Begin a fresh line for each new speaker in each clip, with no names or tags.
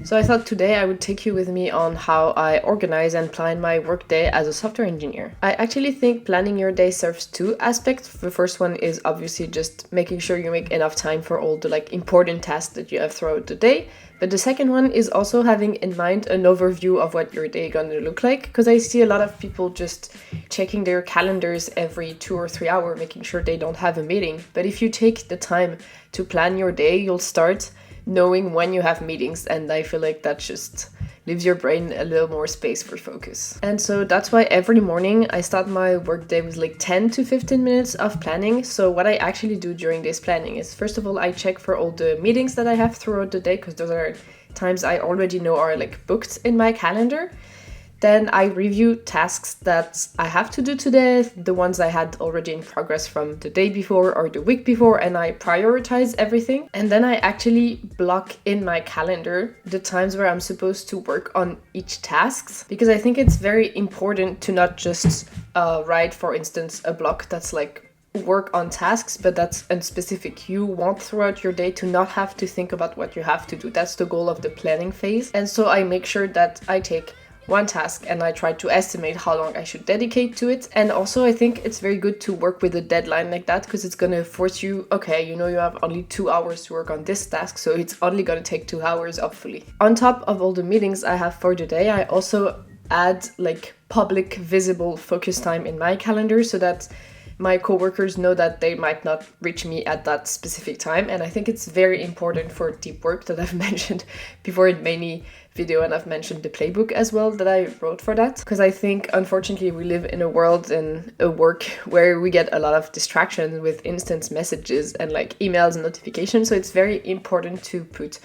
So I thought today I would take you with me on how I organize and plan my workday as a software engineer. I actually think planning your day serves two aspects. The first one is obviously just making sure you make enough time for all the important tasks that you have throughout the day. But the second one is also having in mind an overview of what your day gonna look like, because I see a lot of people just checking their calendars every 2 or 3 hours, making sure they don't have a meeting. But if you take the time to plan your day, you'll start knowing when you have meetings, and I feel like that just leaves your brain a little more space for focus. And so that's why every morning I start my workday with 10 to 15 minutes of planning. So what I actually do during this planning is, first of all, I check for all the meetings that I have throughout the day, because those are times I already know are booked in my calendar. Then I review tasks that I have to do today, the ones I had already in progress from the day before or the week before, and I prioritize everything. And then I actually block in my calendar the times where I'm supposed to work on each task, because I think it's very important to not just write, for instance, a block that's work on tasks, but that's a specific. You want throughout your day to not have to think about what you have to do. That's the goal of the planning phase. And so I make sure that I take one task and I try to estimate how long I should dedicate to it. And also I think it's very good to work with a deadline like that, because it's gonna force you, okay, you have only 2 hours to work on this task, so it's only gonna take 2 hours, hopefully. On top of all the meetings I have for the day, I also add public visible focus time in my calendar, so that my coworkers know that they might not reach me at that specific time. And I think it's very important for deep work that I've mentioned before in many video, and I've mentioned the playbook as well that I wrote for that, because I think unfortunately we live in a world and a work where we get a lot of distractions with instant messages and emails and notifications. So it's very important to put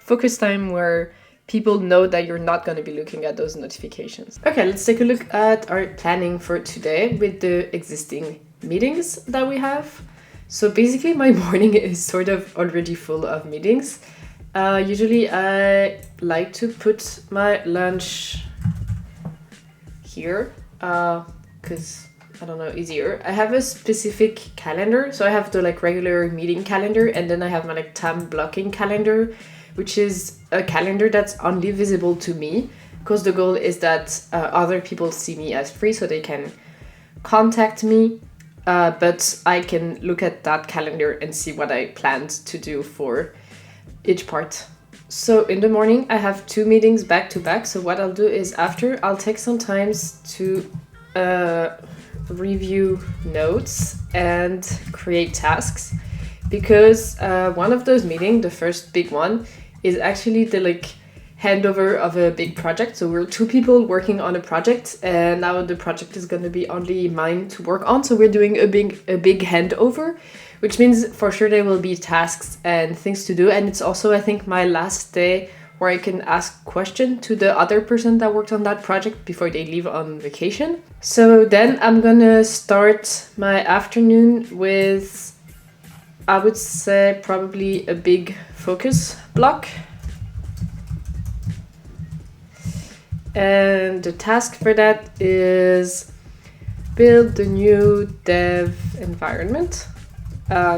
focus time where people know that you're not going to be looking at those notifications. Okay, let's take a look at our planning for today with the existing meetings that we have. So basically my morning is sort of already full of meetings. Usually I like to put my lunch here, because I don't know, easier. I have a specific calendar, so I have the regular meeting calendar, and then I have my time blocking calendar, which is a calendar that's only visible to me, because the goal is that other people see me as free so they can contact me, but I can look at that calendar and see what I planned to do for each part. So in the morning I have 2 meetings back to back. So what I'll do is, after, I'll take some time to review notes and create tasks, because one of those meetings, the first big one, is actually the handover of a big project. So we're 2 people working on a project, and now the project is going to be only mine to work on. So we're doing a big handover, which means for sure there will be tasks and things to do. And it's also, I think, my last day where I can ask question to the other person that worked on that project before they leave on vacation. So then I'm gonna start my afternoon with, I would say, probably a big focus block. And the task for that is build the new dev environment,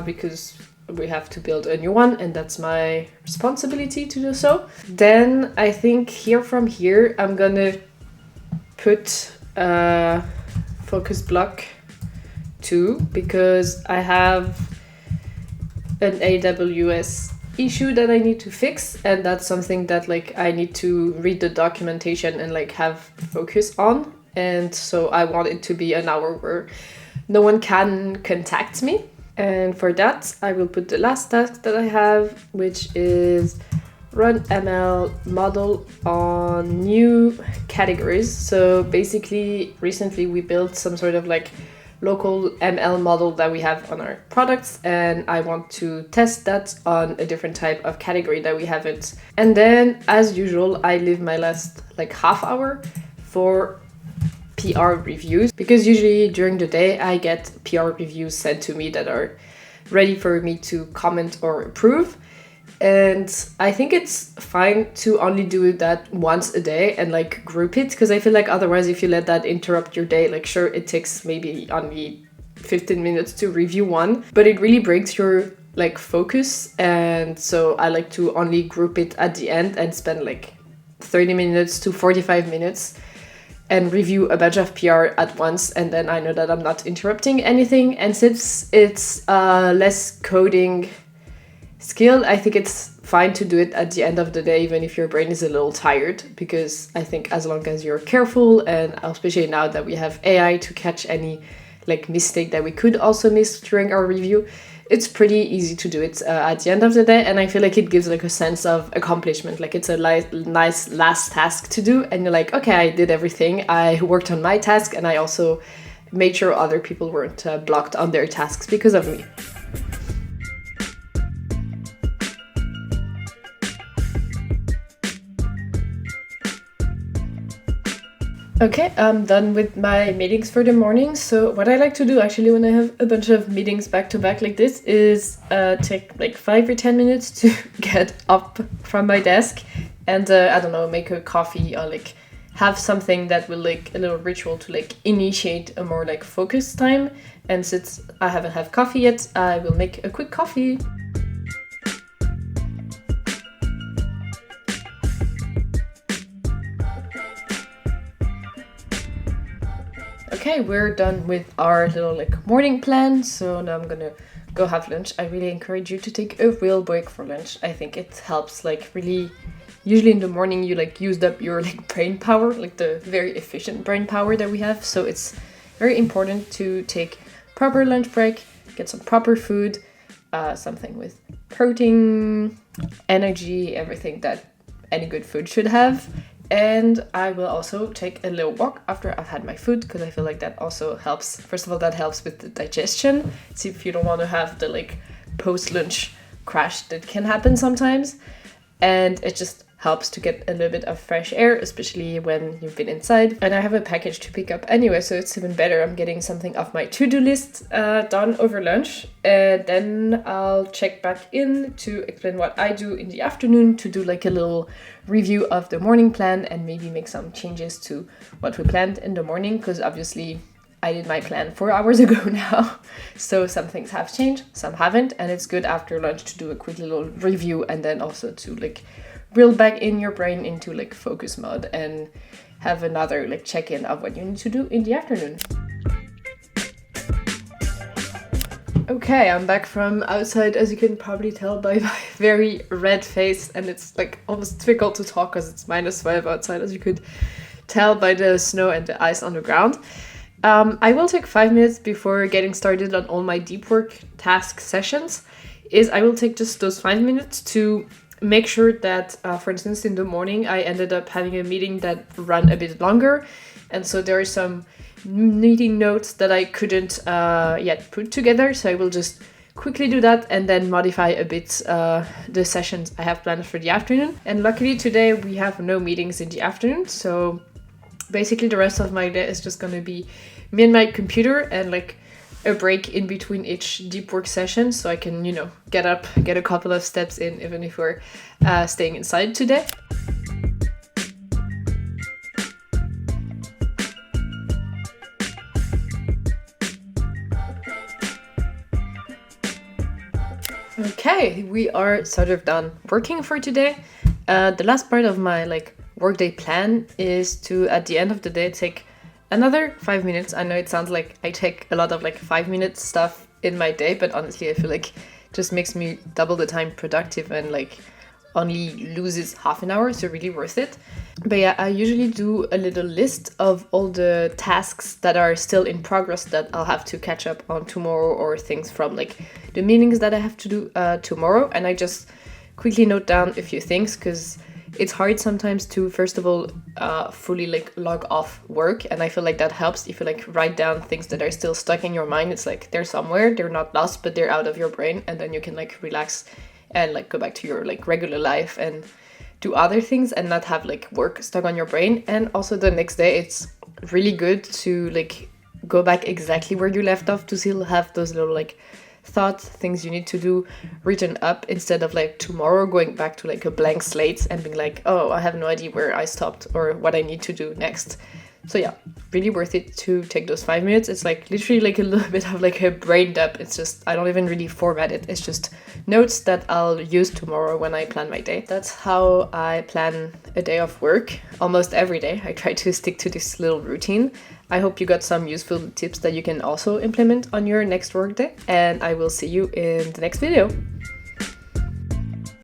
because we have to build a new one, and that's my responsibility to do so. Then I think from here I'm gonna put focus block 2, because I have an AWS issue that I need to fix, and that's something that I need to read the documentation and have focus on. And so I want it to be an hour where no one can contact me. And for that I will put the last task that I have, which is run ML model on new categories. So basically recently we built some sort of local ML model that we have on our products, and I want to test that on a different type of category that we haven't. And then, as usual, I leave my last half hour for PR reviews, because usually during the day I get PR reviews sent to me that are ready for me to comment or approve. And I think it's fine to only do that once a day and group it, because I feel otherwise if you let that interrupt your day, sure, it takes maybe only 15 minutes to review one, but it really breaks your like focus, and so I like to only group it at the end and spend like 30 minutes to 45 minutes and review a bunch of PR at once, and then I know that I'm not interrupting anything. And since it's less coding skill, I think it's fine to do it at the end of the day, even if your brain is a little tired, because I think as long as you're careful, and especially now that we have AI to catch any like mistake that we could also miss during our review, it's pretty easy to do it at the end of the day. And I feel like it gives like a sense of accomplishment, like it's a nice last task to do, and you're like, okay, I did everything, I worked on my task, and I also made sure other people weren't blocked on their tasks because of me. Okay, I'm done with my meetings for the morning. So what I like to do actually when I have a bunch of meetings back to back like this is take like 5 or 10 minutes to get up from my desk and I don't know, make a coffee or like have something that will like a little ritual to like initiate a more like focused time. And since I haven't had coffee yet, I will make a quick coffee. Okay, we're done with our little like morning plan, so now I'm gonna go have lunch. I really encourage you to take a real break for lunch. I think it helps like really. Usually in the morning you like used up your like brain power, like the very efficient brain power that we have. So it's very important to take proper lunch break, get some proper food, something with protein, energy, everything that any good food should have. And I will also take a little walk after I've had my food, because I feel like that also helps. First of all, that helps with the digestion. See if you don't want to have the like post-lunch crash that can happen sometimes. And it just helps to get a little bit of fresh air, especially when you've been inside. And I have a package to pick up anyway, so it's even better. I'm getting something off my to-do list done over lunch. And then I'll check back in to explain what I do in the afternoon, to do like a little review of the morning plan and maybe make some changes to what we planned in the morning, because obviously I did my plan 4 hours ago now. So some things have changed, some haven't, and it's good after lunch to do a quick little review and then also to like reel back in your brain into like focus mode and have another like check-in of what you need to do in the afternoon. Okay, I'm back from outside, as you can probably tell by my very red face, and it's like almost difficult to talk because it's -5 outside, as you could tell by the snow and the ice on the ground. I will take 5 minutes before getting started on all my deep work task sessions. I will take just those 5 minutes to make sure that, for instance, in the morning, I ended up having a meeting that ran a bit longer. And so there are some meeting notes that I couldn't yet put together. So I will just quickly do that and then modify a bit the sessions I have planned for the afternoon. And luckily today we have no meetings in the afternoon. So basically the rest of my day is just going to be me and my computer and like a break in between each deep work session, so I can, you know, get up, get a couple of steps in, even if we're staying inside today. Okay, we are sort of done working for today. The last part of my like workday plan is to, at the end of the day, take another 5 minutes. I know it sounds like I take a lot of like 5 minute stuff in my day, but honestly, I feel like it just makes me double the time productive and like only loses half an hour, so really worth it. But yeah, I usually do a little list of all the tasks that are still in progress that I'll have to catch up on tomorrow, or things from like the meetings that I have to do tomorrow. And I just quickly note down a few things, because it's hard sometimes to, first of all, fully like log off work, and I feel like that helps if you like write down things that are still stuck in your mind. It's like they're somewhere, they're not lost, but they're out of your brain, and then you can like relax and like go back to your like regular life and do other things and not have like work stuck on your brain. And also the next day, it's really good to like go back exactly where you left off, to still have those little like thoughts, things you need to do written up, instead of like tomorrow going back to like a blank slate and being like, oh, I have no idea where I stopped or what I need to do next. So yeah, really worth it to take those 5 minutes. It's like literally like a little bit of like a brain dump. It's just, I don't even really format it. It's just notes that I'll use tomorrow when I plan my day. That's how I plan a day of work almost every day. I try to stick to this little routine. I hope you got some useful tips that you can also implement on your next work day, and I will see you in the next video.